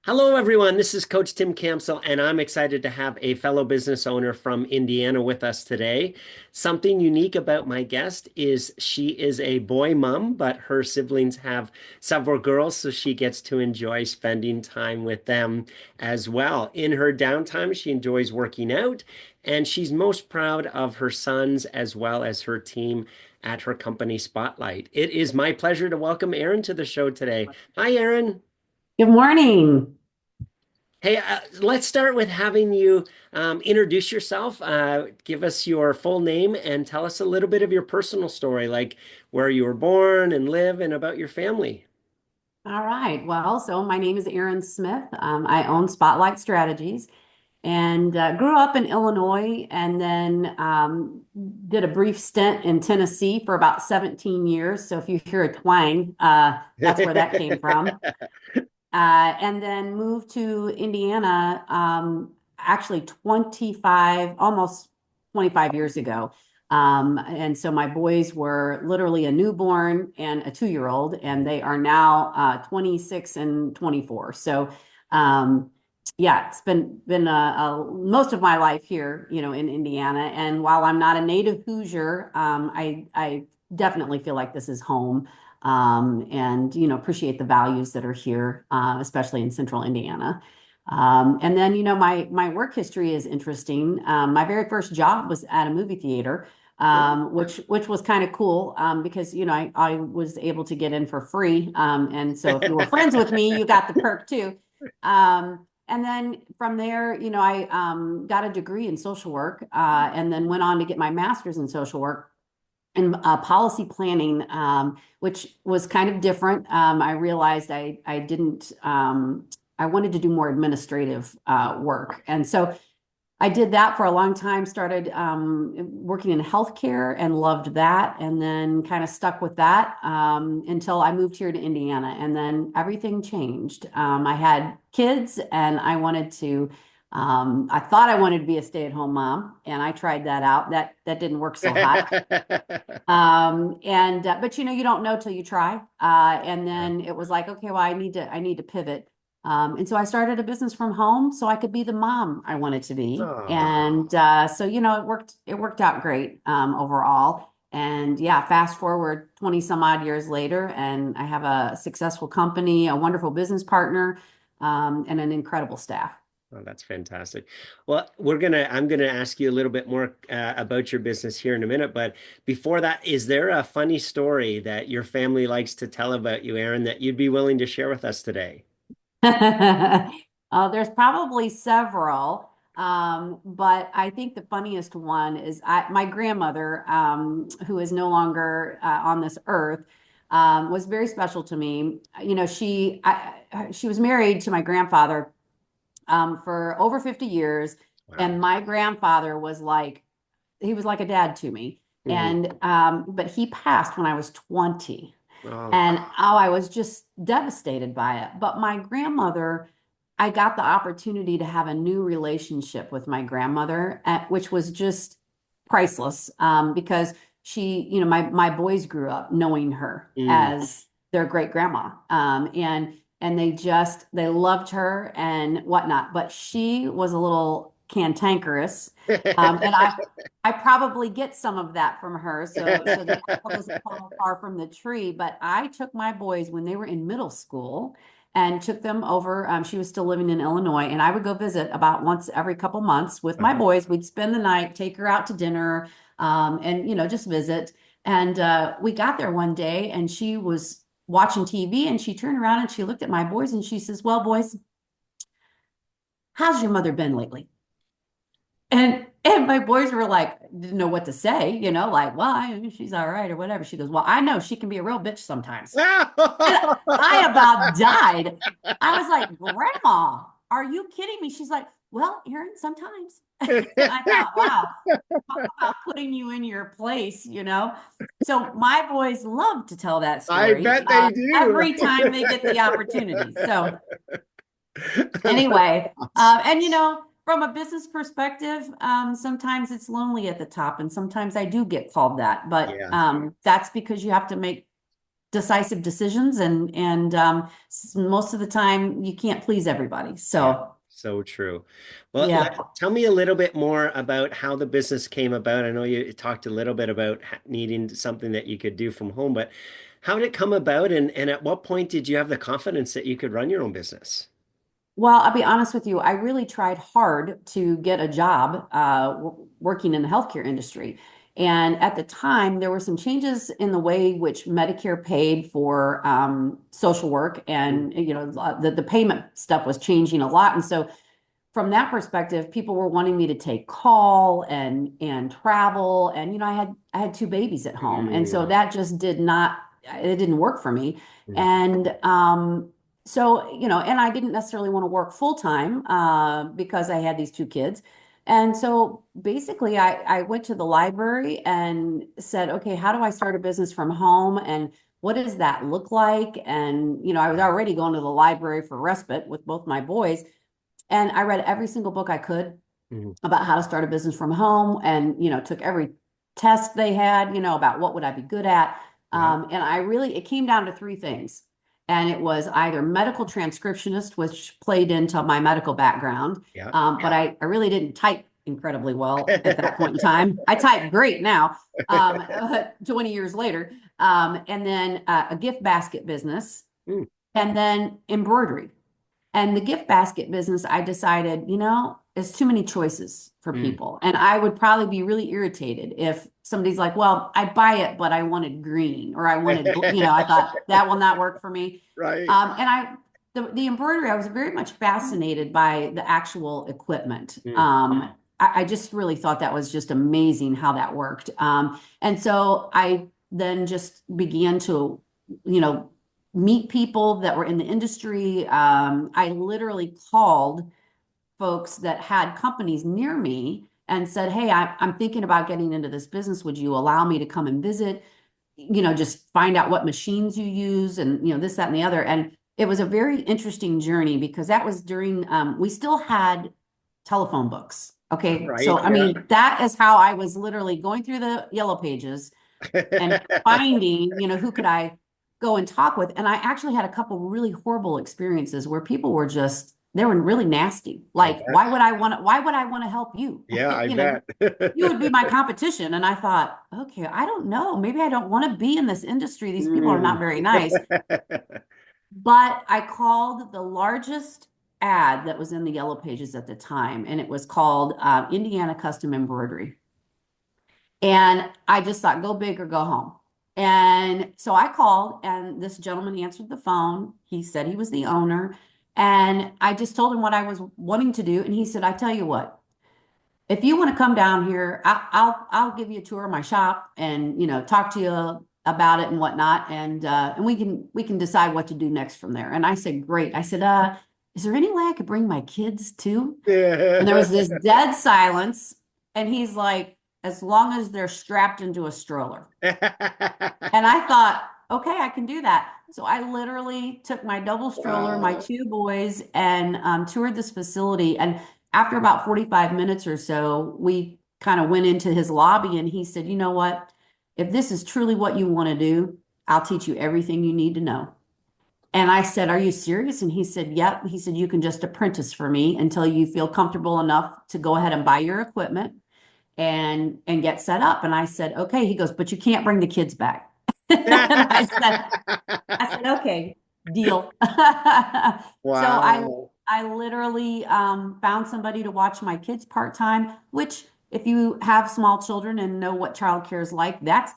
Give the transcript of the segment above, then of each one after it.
Hello, everyone. This is Coach Tim Campsall, and I'm excited to have a fellow business owner from Indiana with us today. Something unique about my guest is she is a boy mom, but her siblings have several girls, so she gets to enjoy spending time with them as well. In her downtime, she enjoys working out, and she's most proud of her sons as well as her team at her company Spotlight. It is my pleasure to welcome Erin to the show today. Hi, Erin. Good morning. Hey, let's start with having you introduce yourself. Give us your full name and tell us a little bit of your personal story, like where you were born and live and about your family. All right. Well, so my name is Erin Smith. I own Spotlight Strategies and grew up in Illinois and then did a brief stint in Tennessee for about 17 years. So if you hear a twang, that's where that came from. And then moved to Indiana actually 25, almost 25 years ago. And so my boys were literally a newborn and a 2-year-old, and they are now 26 and 24. So yeah, it's been most of my life here, in Indiana. And while I'm not a native Hoosier, I definitely feel like this is home, and appreciate the values that are here, especially in Central Indiana. And then my work history is interesting. My very first job was at a movie theater, which was kind of cool, because I was able to get in for free, and so if you were friends with me, you got the perk too. And then from there, I got a degree in social work, and then went on to get my master's in social work and policy planning, which was kind of different. I realized I didn't. I wanted to do more administrative work, and so I did that for a long time. Started working in healthcare and loved that, and then kind of stuck with that until I moved here to Indiana, and then everything changed. I had kids, and I wanted to. I thought I wanted to be a stay-at-home mom, and I tried that out. That didn't work so hot. And but you don't know till you try. And then it was like, okay, well, I need to pivot. And so I started a business from home so I could be the mom I wanted to be. Oh, And so it worked out great overall. And yeah, fast forward 20 some odd years later, and I have a successful company, a wonderful business partner, and an incredible staff. oh, that's fantastic. Well, I'm gonna ask you a little bit more about your business here in a minute, but before that, is there a funny story that your family likes to tell about you, Aaron, that you'd be willing to share with us today? There's probably several, but I think the funniest one is my grandmother, who is no longer on this earth, was very special to me. She was married to my grandfather for over 50 years, Wow. and my grandfather was like he was like a dad to me. Mhm. And but he passed when I was 20. Oh, And I was just devastated by it. But my grandmother, I got the opportunity to have a new relationship with my grandmother, which was just priceless, because my boys grew up knowing her mm. as their great grandma, and they loved her and whatnot. But she was a little cantankerous, and I probably get some of that from her. So the apple doesn't fall far from the tree. But I took my boys when they were in middle school and took them over. She was still living in Illinois, and I would go visit about once every couple months with my Uh-huh. boys. We'd spend the night, take her out to dinner, and just visit. And we got there one day, and she was watching TV, and she turned around and she looked at my boys and she says, "Well, boys, how's your mother been lately?" And my boys were like, didn't know what to say, like, well, she's all right or whatever. She goes, well, I know she can be a real bitch sometimes. And I about died. I was like, Grandma, are you kidding me? She's like, well, Erin, sometimes. I thought, wow, talk about putting you in your place. So my boys love to tell that I story bet they do. every time they get the opportunity. So anyway, and from a business perspective, sometimes it's lonely at the top, and sometimes I do get called that, but Yeah. that's because you have to make decisive decisions, and most of the time you can't please everybody. Yeah, So so true. Well, yeah. tell me a little bit more about how the business came about. I know you talked a little bit about needing something that you could do from home, but how did it come about, and at what point did you have the confidence that you could run your own business? Well, I'll be honest with you. I really tried hard to get a job working in the healthcare industry. And at the time, there were some changes in the way which Medicare paid for social work, Mm, and the payment stuff was changing a lot. And so, from that perspective, people were wanting me to take call and travel, and I had two babies at home, and so mm, that just didn't work for me. mm. And I didn't necessarily want to work full time because I had these two kids. And so basically, I went to the library and said, okay, how do I start a business from home? And what does that look like? And, I was already going to the library for respite with both my boys. And I read every single book I could Mhm. about how to start a business from home, and, took every test they had, about what would I be good at. Yeah, And it came down to three things. And it was either medical transcriptionist, which played into my medical background. yeah. But I really didn't type incredibly well at that point in time. I type great now, 20 years later. And then a gift basket business, Mm, and then embroidery. And the gift basket business, I decided, there's too many choices for mm. people. And I would probably be really irritated if somebody's like, well, I buy it, but I wanted green, or I wanted, I thought that will not work for me. Right. And the embroidery, I was very much fascinated by the actual equipment. Mm, I just really thought that was just amazing how that worked. And so I then just began to, you know, meet people that were in the industry. I literally called folks that had companies near me and said, hey, I'm thinking about getting into this business. Would you allow me to come and visit? Just find out what machines you use, and, this, that, and the other. And it was a very interesting journey because that was during, we still had telephone books. Okay. So, right. I Yeah. mean, that is how I was literally going through the yellow pages and finding, who could I go and talk with. And I actually had a couple really horrible experiences where people were just, they were really nasty. I Like, bet. why would I want to help you? Yeah, I bet. You would be my competition. And I thought, okay, I don't know. Maybe I don't want to be in this industry. These people are Mm. not very nice. But I called the largest ad that was in the yellow pages at the time, and it was called Indiana Custom Embroidery. And I just thought, go big or go home. And so I called, and this gentleman answered the phone. He said he was the owner. And I just told him what I was wanting to do. And he said, I tell you what, if you want to come down here, I'll give you a tour of my shop, and, talk to you about it and whatnot. And we can decide what to do next from there. And I said, great. I said, is there any way I could bring my kids too? And there Yeah. was this dead silence. And he's like, as long as they're strapped into a stroller. And I thought, okay, I can do that. So I literally took my double stroller, my Wow. two boys, and toured this facility. And after about 45 minutes or so, we kind of went into his lobby, and he said, you know what? If this is truly what you want to do, I'll teach you everything you need to know. And I said, are you serious? And he said, yep. He said, you can just apprentice for me until you feel comfortable enough to go ahead and buy your equipment and get set up. And I said, okay. He goes, but you can't bring the kids back. And I said, okay, deal. So Wow. I literally found somebody to watch my kids part-time, which, if you have small children and know what childcare is like, that's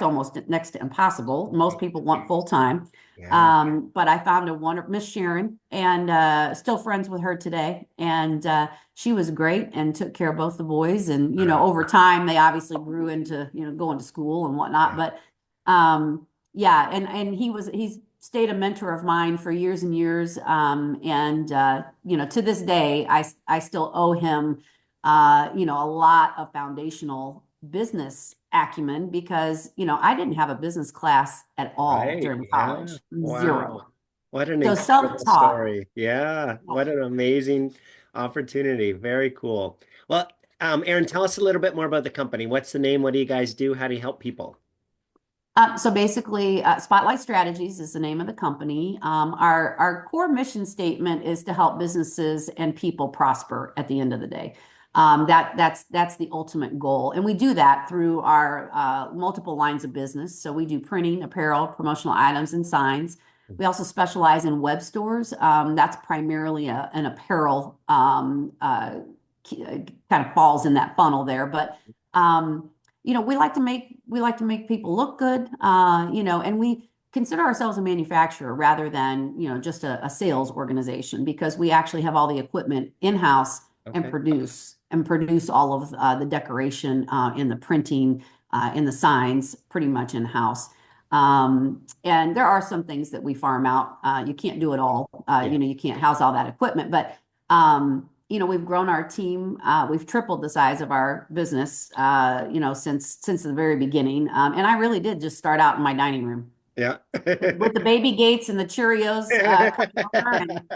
almost next to impossible. Most people want full-time. Yeah. But I found a wonderful Miss Sharon, and still friends with her today. And she was great and took care of both the boys. And, Uh, over time, they obviously grew into, going to school and whatnot. yeah. But yeah, and he's stayed a mentor of mine for years and years. And to this day, I still owe him a lot of foundational business acumen, because I didn't have a business class at all Right. during Yeah. college. Zero. Wow. What an So incredible self-taught. story. Yeah. What an amazing opportunity. Very cool. Well, Erin, tell us a little bit more about the company. What's the name? What do you guys do? How do you help people? So basically, Spotlight Strategies is the name of the company. Our core mission statement is to help businesses and people prosper at the end of the day. That's the ultimate goal, and we do that through our multiple lines of business. So we do printing, apparel, promotional items, and signs. We also specialize in web stores. That's primarily an apparel kind of falls in that funnel there, but. We like to make people look good, and we consider ourselves a manufacturer rather than, just a sales organization because we actually have all the equipment in-house and Okay. produce all of the decoration in the printing in the signs pretty much in-house. And there are some things that we farm out. You can't do it all. Yeah. You can't house all that equipment, but we've grown our team. We've tripled the size of our business, since the very beginning. And I really did just start out in my dining room Yeah. with the baby gates and the Cheerios coming over.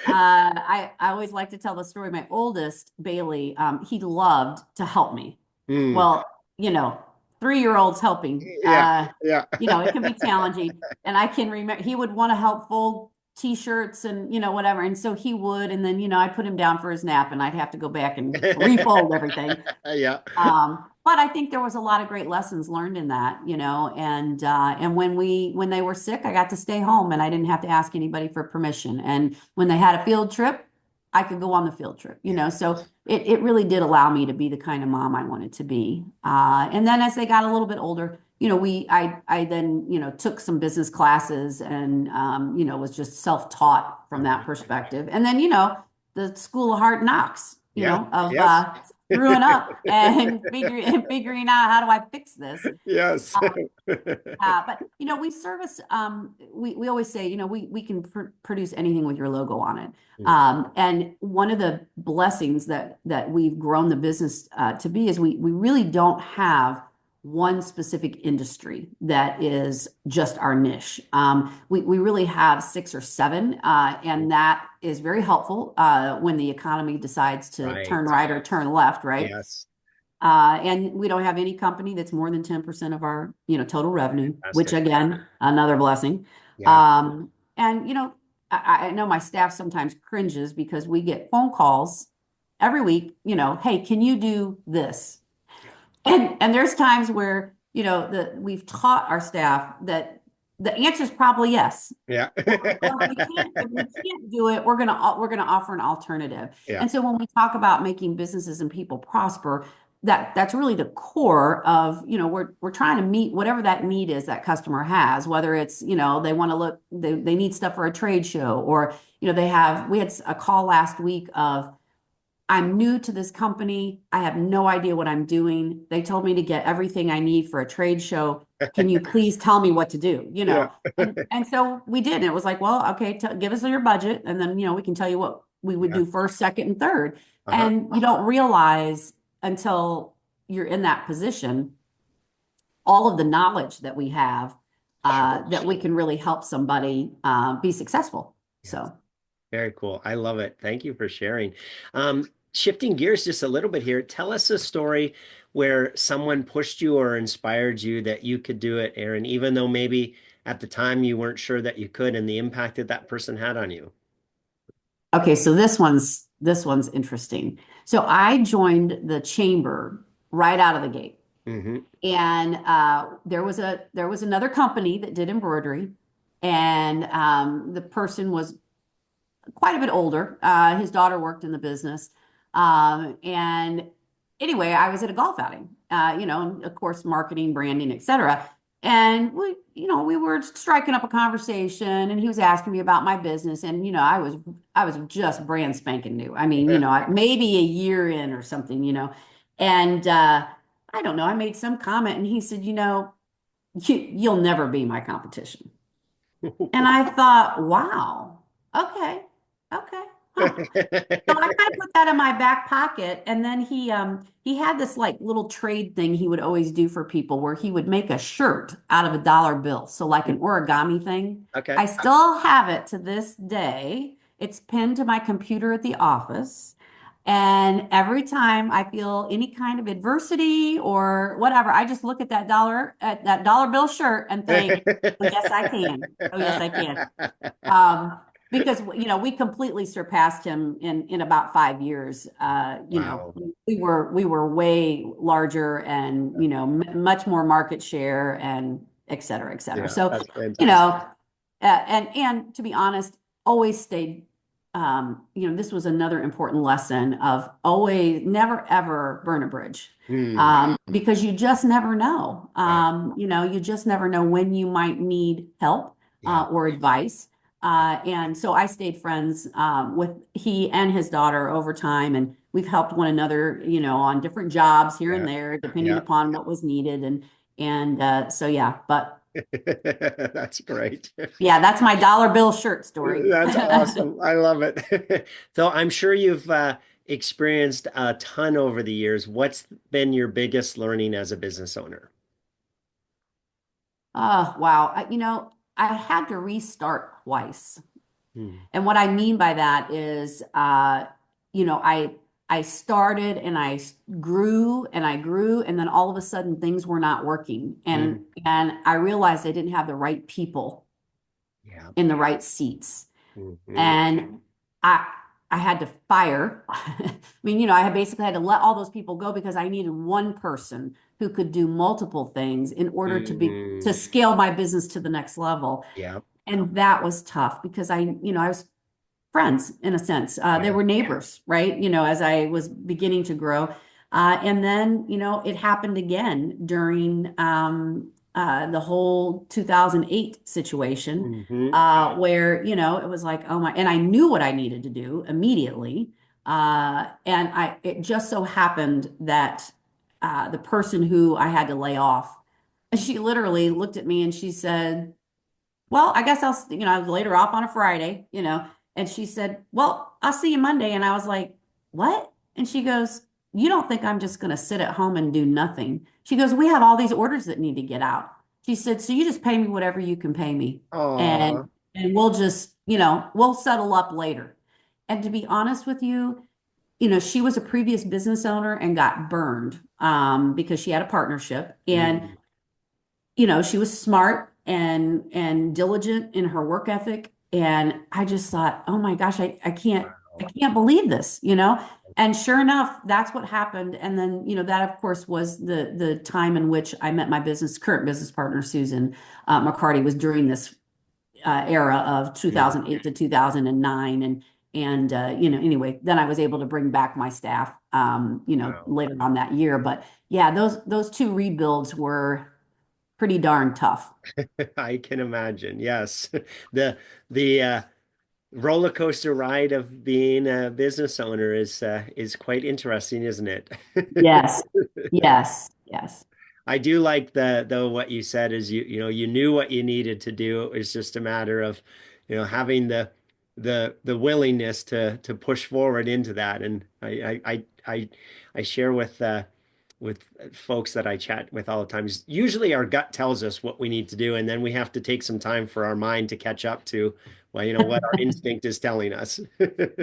And I always like to tell the story. My oldest, Bailey, he loved to help me. Hmm. Well, you know, 3-year-olds helping, Yeah. Yeah. it can be challenging. And I can remember he would want to help fold t-shirts and, whatever. And so he would, and then, I'd put him down for his nap and I'd have to go back and refold everything. Yeah. But I think there was a lot of great lessons learned in that, and when they were sick, I got to stay home and I didn't have to ask anybody for permission. And when they had a field trip, I could go on the field trip, Yeah. So it really did allow me to be the kind of mom I wanted to be. And then as they got a little bit older, I then, took some business classes and, was just self-taught from that perspective. And then, the school of hard knocks, Yeah. of Yes. screwing up and figuring out how do I fix this. Yes. But we service. We always say we can produce anything with your logo on it. Mm. And one of the blessings that we've grown the business to be is we really don't have one specific industry that is just our niche. We really have 6 or 7, and that is very helpful when the economy decides to turn Right. right or turn left, right? Yes. And we don't have any company that's more than 10% of our, total revenue, which Fantastic. again, another blessing. Yeah. And I know my staff sometimes cringes because we get phone calls every week, hey, can you do this? And there's times where, we've taught our staff that the answer is probably yes. Yeah. Or if we can't do it, we're gonna offer an alternative. Yeah. And so when we talk about making businesses and people prosper, that's really the core of, we're trying to meet whatever that need is that customer has, whether it's, they want to they need stuff for a trade show, or, we had a call last week of, I'm new to this company. I have no idea what I'm doing. They told me to get everything I need for a trade show. Can you please tell me what to do? Yeah. And so we did. And it was like, well, okay, give us your budget, and then we can tell you what we would Yeah. do first, second, and third. Uh-huh. And you don't realize until you're in that position all of the knowledge that we have Sure. that we can really help somebody be successful. Yes. So. Very cool. I love it. Thank you for sharing. Shifting gears just a little bit here, tell us a story where someone pushed you or inspired you that you could do it, Erin, even though maybe at the time you weren't sure that you could, and the impact that that person had on you. Okay, so this one's interesting. So I joined the chamber right out of the gate, Hmm. and there was another company that did embroidery, and the person was quite a bit older. His daughter worked in the business, and anyway, I was at a golf outing, and of course, marketing, branding, etc. And we were striking up a conversation, and he was asking me about my business, and I was just brand spanking new. I mean, maybe a year in or something, and I don't know. I made some comment, and he said, you'll never be my competition. And I thought, wow, okay, okay, huh. So I kind of put that in my back pocket, and then he had this like little trade thing he would always do for people where he would make a shirt out of a dollar bill. So like an origami thing. Okay. I still have it to this day. It's pinned to my computer at the office. And every time I feel any kind of adversity or whatever, I just look at that dollar bill shirt and think, oh, yes, I can. Oh, yes, I can. Because we completely surpassed him in about 5 years. Wow. We were way larger and much more market share and et cetera, et cetera. Yeah, So that's you fantastic. know, and to be honest, always stayed. This was another important lesson of always never ever burn a bridge. Hmm. Because you just never know. Wow. You just never know when you might need help Yeah. or advice. And so I stayed friends with he and his daughter over time, and we've helped one another, on different jobs here and Yeah. there, depending Yeah. upon what was needed. And so yeah, but That's great. yeah, that's my dollar bill shirt story. That's awesome. I love it. So I'm sure you've experienced a ton over the years. What's been your biggest learning as a business owner? Oh, wow. I had to restart twice. Hmm. And what I mean by that is, you know, I I started and grew and I grew, and then all of a sudden things were not working, Hmm. and I realized I didn't have the right people Yeah. in the right seats, Hmm. and I I had to fire. I mean, I had basically had to let all those people go because I needed one person who could do multiple things in order to Hmm. scale my business to the next level. Yeah. And that was tough because I was friends in a sense. They Yeah. were neighbors, right? As I was beginning to grow. And then, it happened again during the whole 2008 situation, Hmm. where, it was like, oh my, and I knew what I needed to do immediately. It just so happened that the person who I had to lay off, she literally looked at me and she said, well, I guess I was later off on a Friday, and she said, well, I'll see you Monday. And I was like, what? And she goes, you don't think I'm just going to sit at home and do nothing? She goes, we have all these orders that need to get out. She said, so you just pay me whatever you can pay me. Aw. And we'll just, we'll settle up later. And to be honest with you, she was a previous business owner and got burned because she had a partnership. And Mm. she was smart and diligent in her work ethic. And I just thought, oh my gosh, I Wow. can't believe this. And sure enough, that's what happened. And then, that of course was the time in which I met my current business partner, Susan McCarty, was during this era of Mm. 2008 to 2009. And anyway, then I was able to bring back my staff, Wow. later on that year. But yeah, those two rebuilds were pretty darn tough. I can imagine. Yes. The roller coaster ride of being a business owner is quite interesting, isn't it? Yes, yes, yes. I do like the what you said is you knew what you needed to do. It was just a matter of having the willingness to push forward into that. And I share with folks that I chat with all the time. Usually our gut tells us what we need to do, and then we have to take some time for our mind to catch up to, well, what our instinct is telling us.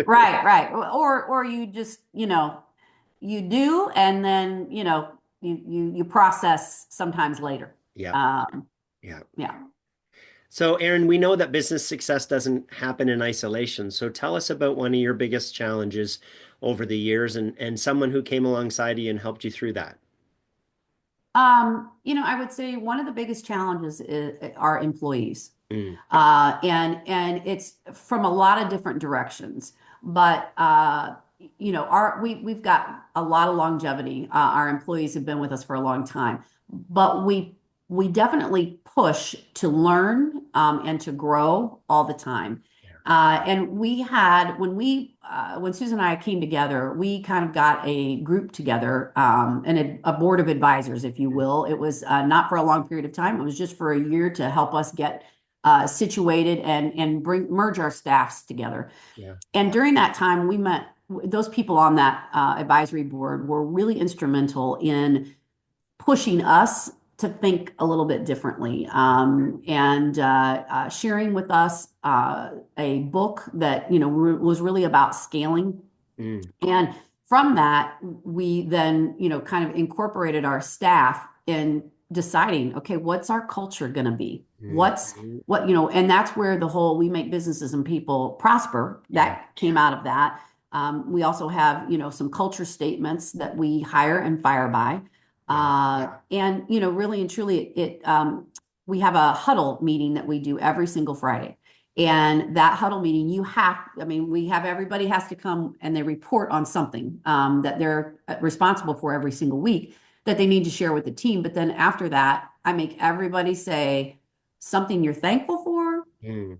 Right, right. Or you just, you do, and then, you process sometimes later. Yeah. Um, Yeah. yeah. So, Erin, we know that business success doesn't happen in isolation. So, tell us about one of your biggest challenges over the years and someone who came alongside you and helped you through that. I would say one of the biggest challenges are employees. Mm. And it's from a lot of different directions. But we've got a lot of longevity. Our employees have been with us for a long time, but we definitely push to learn and to grow all the time. And we had when Susan and I came together, we kind of got a group together, and a board of advisors, if you will. It was not for a long period of time. It was just for a year to help us get situated and merge our staffs together. Yeah. And during that time, we met those people on that advisory board were really instrumental in pushing us to think a little bit differently, and sharing with us a book that was really about scaling. Mm. And from that, we then, kind of incorporated our staff in deciding, okay, what's our culture going to be? Mhm. And that's where the whole we make businesses and people prosper Yeah. that came out of that. We also have, some culture statements that we hire and fire by. Yeah. And, really and truly, we have a huddle meeting that we do every single Friday. And that huddle meeting, we have everybody has to come and they report on something that they're responsible for every single week that they need to share with the team. But then after that, I make everybody say something you're thankful for. Mm.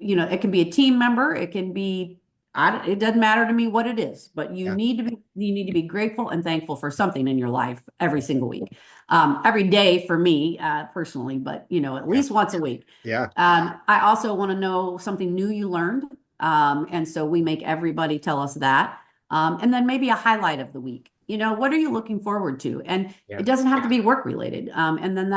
It can be a team member, it can be, it doesn't matter to me what it is, but Yeah. you need to be grateful and thankful for something in your life every single week. Every day for me, personally, but at Yeah. least once a week. Yeah. I also want to know something new you learned. And so we make everybody tell us that. And then maybe a highlight of the week. What are you looking forward to? And Yeah. it doesn't have to be work related. And then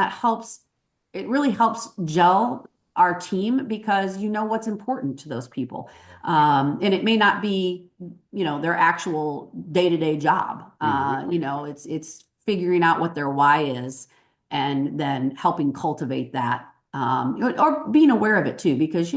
it really helps gel our team because you know what's important to those people. And it may not be, their actual day-to-day job. Mhm. It's figuring out what their why is and then helping cultivate that or being aware of it too, because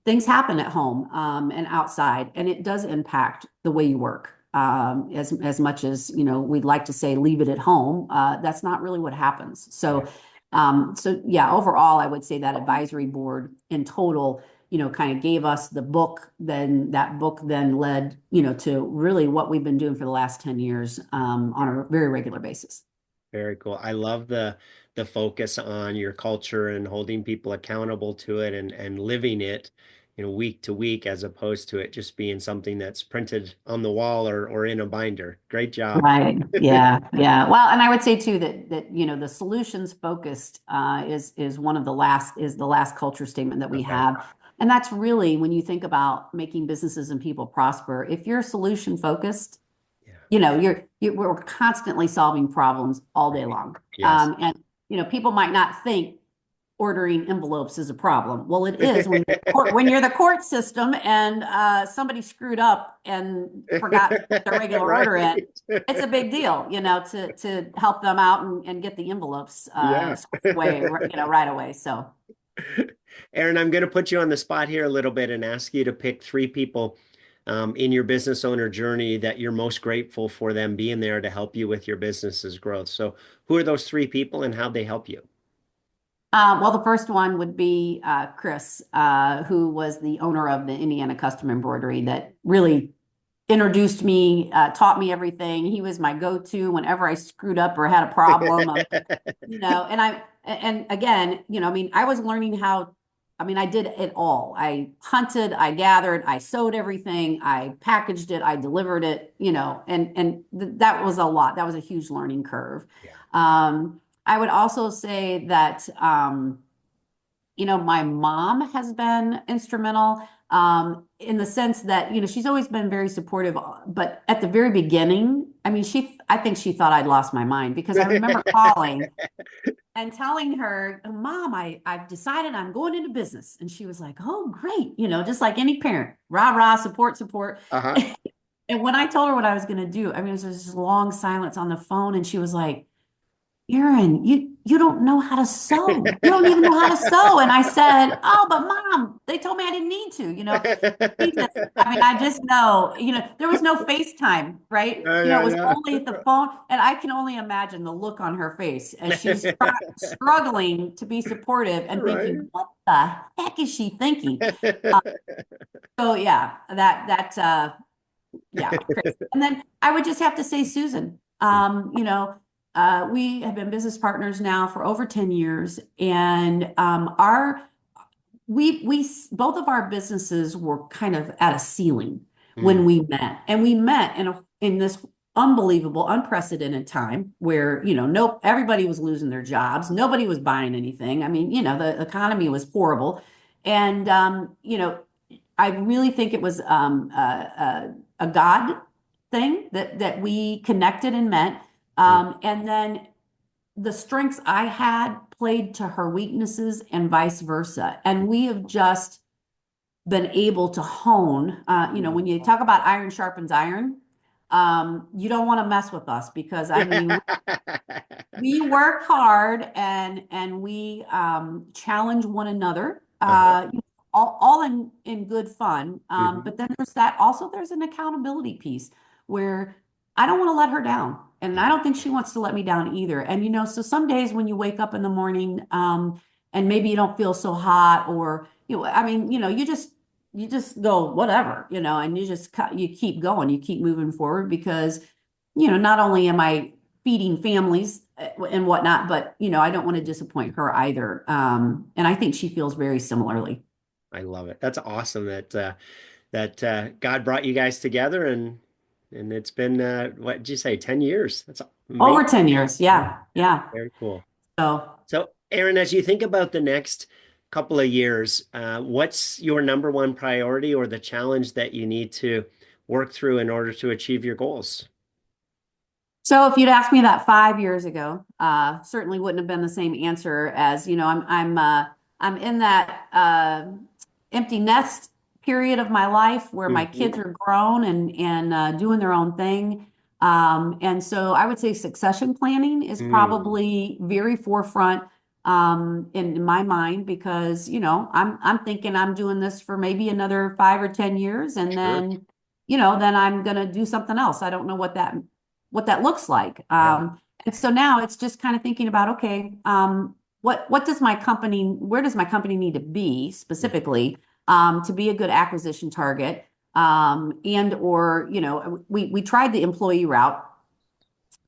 things happen at home and outside, and it does impact the way you work. As much as we'd like to say leave it at home, that's not really what happens. Yeah. So yeah, overall, I would say that advisory board in total, kind of gave us the book. Then that book then led, to really what we've been doing for the last 10 years on a very regular basis. Very cool. I love the focus on your culture and holding people accountable to it and living it, week to week, as opposed to it just being something that's printed on the wall or in a binder. Great job. Right. Yeah. Yeah. Well, and I would say too that the solutions focused is one of the last culture statement that we Okay. have. And that's really when you think about making businesses and people prosper, if you're solution focused, Yeah. we're constantly solving problems all day long. Yes. And people might not think ordering envelopes is a problem. Well, it is when you're the court system and somebody screwed up and forgot to put their regular Right. order in. It's a big deal, to help them out and get the envelopes Yeah. squared away, right away. So. Erin, I'm going to put you on the spot here a little bit and ask you to pick three people in your business owner journey that you're most grateful for them being there to help you with your business's growth. So, who are those three people and how they help you? Well, the first one would be Chris, who was the owner of the Indiana Custom Embroidery that really introduced me, taught me everything. He was my go-to whenever I screwed up or had a problem. And again, I was learning I did it all. I hunted, I gathered, I sewed everything, I packaged it, I delivered it, that was a lot. That was a huge learning curve. Yeah. I would also say that, my mom has been instrumental in the sense that, she's always been very supportive. But at the very beginning, I think she thought I'd lost my mind because I remember calling and telling her, Mom, I've decided I'm going into business. And she was like, oh, great. Just like any parent, rah, rah, support, support. Uh-huh. And when I told her what I was going to do, it was this long silence on the phone. And she was like, Erin, you don't know how to sew. You don't even know how to sew. And I said, oh, but Mom, they told me I didn't need to. I just know, there was no FaceTime, right? Yeah, It yeah, was yeah. only the phone. And I can only imagine the look on her face as she's struggling to be supportive and Right. thinking, what the heck is she thinking? Uh, so yeah, yeah, Chris. And then I would just have to say Susan. We have been business partners now for over 10 years, and our we both of our businesses were kind of at a ceiling Mm. when we met, and we met in this unbelievable, unprecedented time where nope, everybody was losing their jobs, nobody was buying anything. The economy was horrible, and I really think it was a God thing that we connected and met. Mm. And then the strengths I had played to her weaknesses and vice versa. And we have just been able to hone, when you talk about iron sharpens iron, you don't want to mess with us because I mean, we work hard and we challenge one another, Uh-huh. all in good fun. Hmm. But then there's an accountability piece where I don't want to let her down. And I Yeah. don't think she wants to let me down either. And so some days when you wake up in the morning, and maybe you don't feel so hot, or I mean, you just go whatever, and you keep going, you keep moving forward because not only am I feeding families and whatnot, but I don't want to disappoint her either. And I think she feels very similarly. I love it. That's awesome that God brought you guys together and it's been what did you say, 10 years? That's Over amazing. 10 years. Yeah, Yeah. Yeah. very cool. So, So, Erin, as you think about the next couple of years, what's your number one priority or the challenge that you need to work through in order to achieve your goals? so if you'd asked me that 5 years ago, certainly wouldn't have been the same answer as, I'm in that empty nest period of my life where my Hmm. kids are grown and doing their own thing. And so I would say succession planning is Mm, probably very forefront in my mind because, I'm thinking I'm doing this for maybe another 5 or 10 years, and sure. then I'm gonna do something else. I don't know what that looks like. Yeah. And so now it's just kind of thinking about, okay, where does my company need to be Mhm. specifically to be a good acquisition target? And or, we tried the employee route,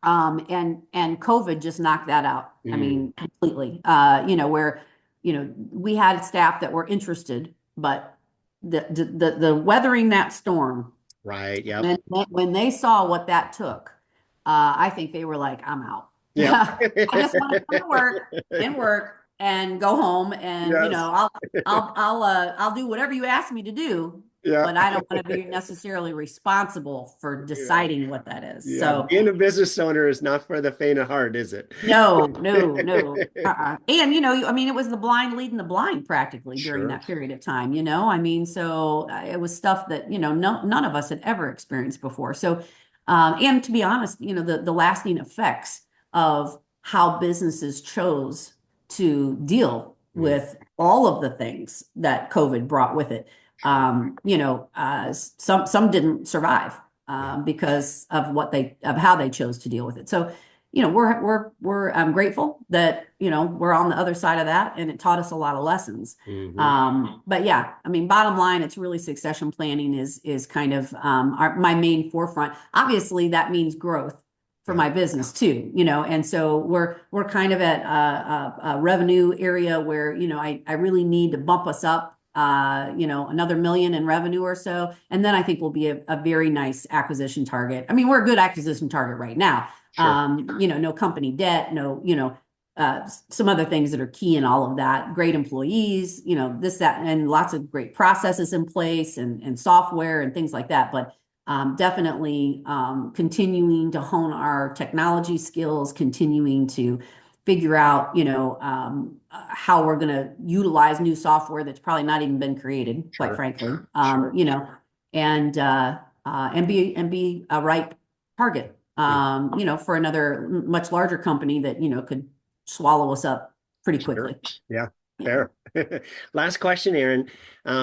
and COVID just knocked that out. I Mm, mean, completely. Where, we had staff that were interested, but the weathering that storm, right. Yep. when they saw what that took, I think they were like, I'm out. Yep. I just want to come to work and work and go home, and Yes. I'll do whatever you ask me to do, Yeah. but I don't want to be necessarily responsible for Yeah. deciding what that is. Yeah. So Being a business owner is not for the faint of heart, is it? no, no, no. And I mean, it was the blind leading the blind practically during Sure. that period of time, I mean, so it was stuff that, none of us had ever experienced before. So, and to be honest, the lasting effects of how businesses chose to deal Mm, with all of the things that COVID brought with it. sure. Some didn't survive Yeah. because of how they chose to deal with it. So, we're grateful that we're on the other side of that, and it taught us a lot of lessons. Hmm. But yeah, I mean, bottom line, it's really succession planning is kind of my main forefront. Obviously, that means growth for Yeah. my business too, and so we're kind of at a revenue area where I really need to bump us up. Another million in revenue or so, and then I think we'll be a very nice acquisition target. I mean, we're a good acquisition target right now. Sure. No company debt, no, some other things that are key in all of that. Great employees, this, that, and lots of great processes in place and software and things like that. But definitely continuing to hone our technology skills, continuing to figure out, how we're going to utilize new software that's probably not even been created, quite Sure. frankly. Sure. And be a right target, Mm, for another much larger company that, could swallow us up pretty sure. quickly. Yeah. Yeah. Fair. Last question, Aaron.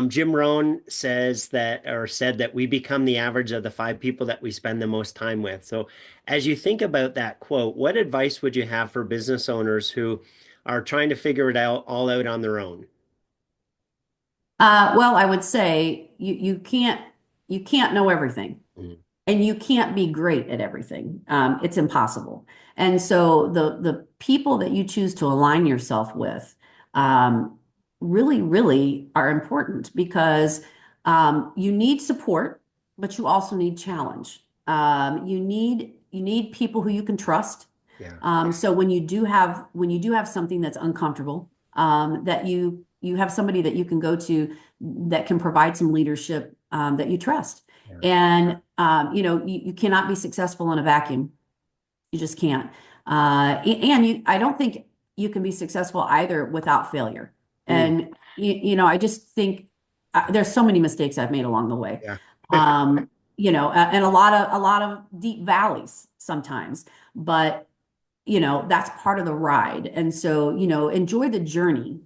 Jim Rohn said that we become the average of the five people that we spend the most time with. So, as you think about that quote, what advice would you have for business owners who are trying to figure it out all out on their own? Well, I would say you can't know everything. Mm, And you can't be great at everything. It's impossible. And so the people that you choose to align yourself with um, really, really are important because you need support, but you also need challenge. You need people who you can trust. yeah. So when you do have something that's uncomfortable, that you have somebody that you can go to that can provide some leadership, that you trust. Yeah. And you cannot be successful in a vacuum. You just can't. And I don't think you can be successful either without failure. Mm, And I just think there's so many mistakes I've made along the way. yeah. Um, and a lot of deep valleys sometimes, but that's part of the ride. And so, enjoy the journey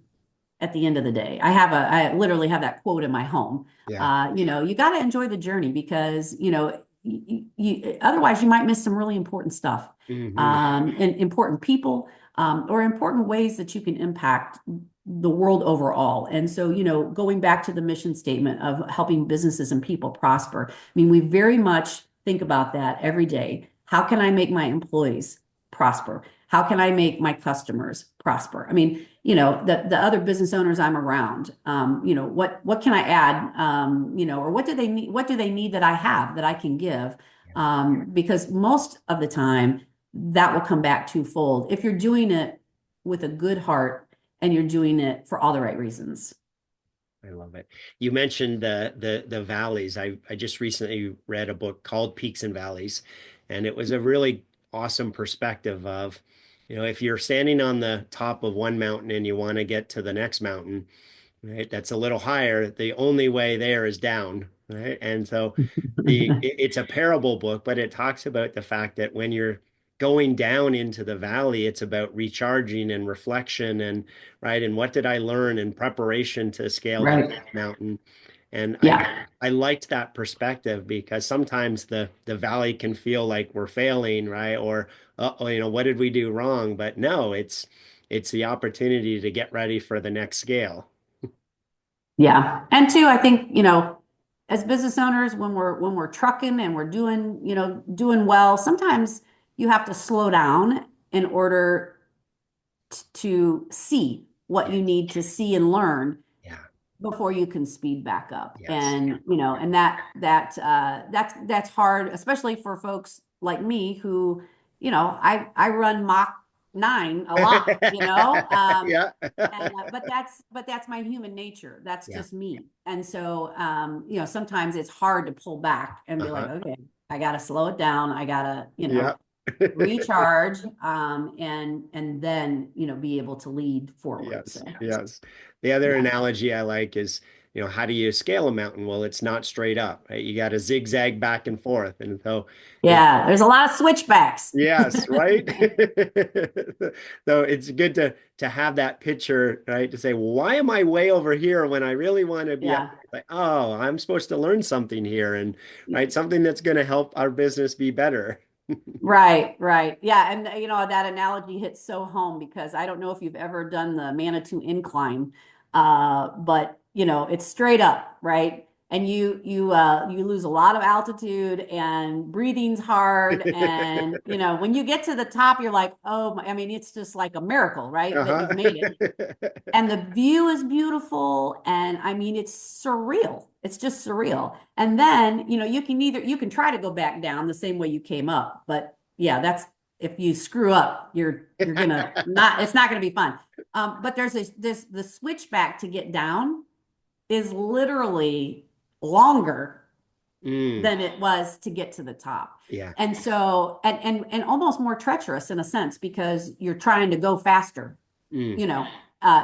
at the end of the day. I literally have that quote in my home. Yeah. You got to enjoy the journey because, otherwise you might miss some really important stuff, Hmm. and important people, or important ways that you can impact the world overall. And so, going back to the mission statement of helping businesses and people prosper, I mean, we very much think about that every day. How can I make my employees prosper? How can I make my customers prosper? I mean, the other business owners I'm around, what can I add, or what do they need that I have that I can give? Because most of the time that will come back twofold if you're doing it with a good heart and you're doing it for all the right reasons. I love it. You mentioned the valleys. I just recently read a book called Peaks and Valleys, and it was a really awesome perspective of, if you're standing on the top of one mountain and you want to get to the next mountain, right? That's a little higher. The only way there is down, right? And so it's a parable book, but it talks about the fact that when you're going down into the valley, it's about recharging and reflection and right. And what did I learn in preparation to scale the Right. next mountain? And Yeah. I liked that perspective because sometimes the valley can feel like we're failing, right? Or what did we do wrong? But no, it's the opportunity to get ready for the next scale. Yeah. And two, I think, as business owners, when we're trucking and we're doing well, sometimes you have to slow down in order to see what Yeah. you need to see and learn Yeah. before you can speed back up. Yes. And that's hard, especially for folks like me who, I run Mach 9 a lot, Yeah. and but that's my human nature. That's Yeah. just me. And so, sometimes it's hard to pull back and be like, Uh-huh. okay, I got to slow it down. I got to, Yeah. recharge, and then, be able to lead forward. Yes, So, yes. The other yeah. analogy I like is, how do you scale a mountain? Well, it's not straight up, right? You got to zigzag back and forth. And so, it, Yeah, there's a lot of switchbacks. yes, right? So it's good to have that picture, right? To say, well, why am I way over here when I really want to be up Yeah. here? Like, oh, I'm supposed to learn something here and right, something that's going to help our business be better. Right, right. Yeah, and that analogy hits so home because I don't know if you've ever done the Manitou incline, but it's straight up, right? And you lose a lot of altitude and breathing's hard, and when you get to the top, you're like, oh, I mean, it's just like a miracle, right? That you've Uh-huh. made it. And the view is beautiful, and I mean it's surreal. It's just surreal. And then you can try to go back down the same way you came up, but yeah, that's if you screw up, you're gonna not it's not gonna be fun. But there's this the switchback to get down is literally longer Mm, than it was to get to the top. yeah. And so, and almost more treacherous in a sense because you're trying to go faster, Mm,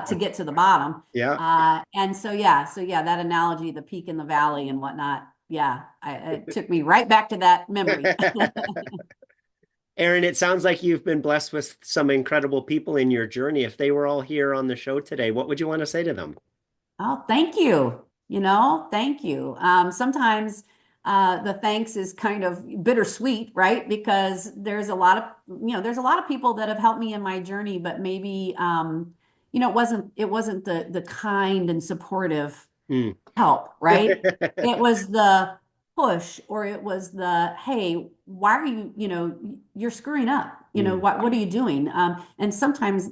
to get to the bottom. yeah. And so yeah, that analogy, the peak in the valley and whatnot. Yeah, it took me right back to that memory. Erin, it sounds like you've been blessed with some incredible people in your journey. If they were all here on the show today, what would you want to say to them? Oh, thank you. Thank you. Sometimes the thanks is kind of bittersweet, right? Because there's a lot of people that have helped me in my journey, but maybe it wasn't the kind and supportive Mm. help, right? It was the push, or it was the, hey, why are you're screwing up. Mm. What are you doing? And sometimes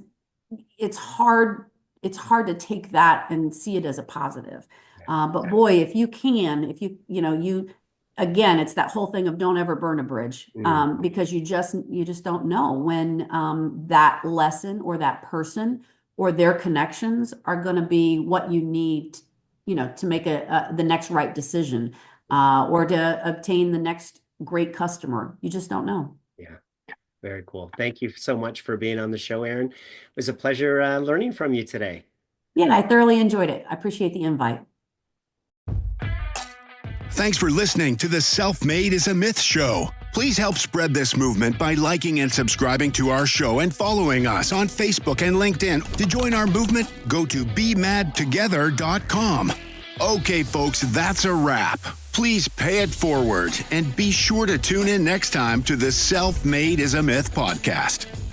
it's hard, it's hard to take that and see it as a positive. But boy, if you can, if you again, it's that whole thing of don't ever burn a bridge, Mm. because you just don't know when, that lesson or that person or their connections are going to be what you need, to make the next right decision, or to obtain the next great customer. You just don't know. Yeah, very cool. Thank you so much for being on the show, Erin. It was a pleasure learning from you today. Yeah, I thoroughly enjoyed it. I appreciate the invite. Thanks for listening to the Self-Made is a Myth show. Please help spread this movement by liking and subscribing to our show and following us on Facebook and LinkedIn. To join our movement, go to bemadtogether.com. Okay, folks, that's a wrap. Please pay it forward and be sure to tune in next time to the Self-Made is a Myth podcast.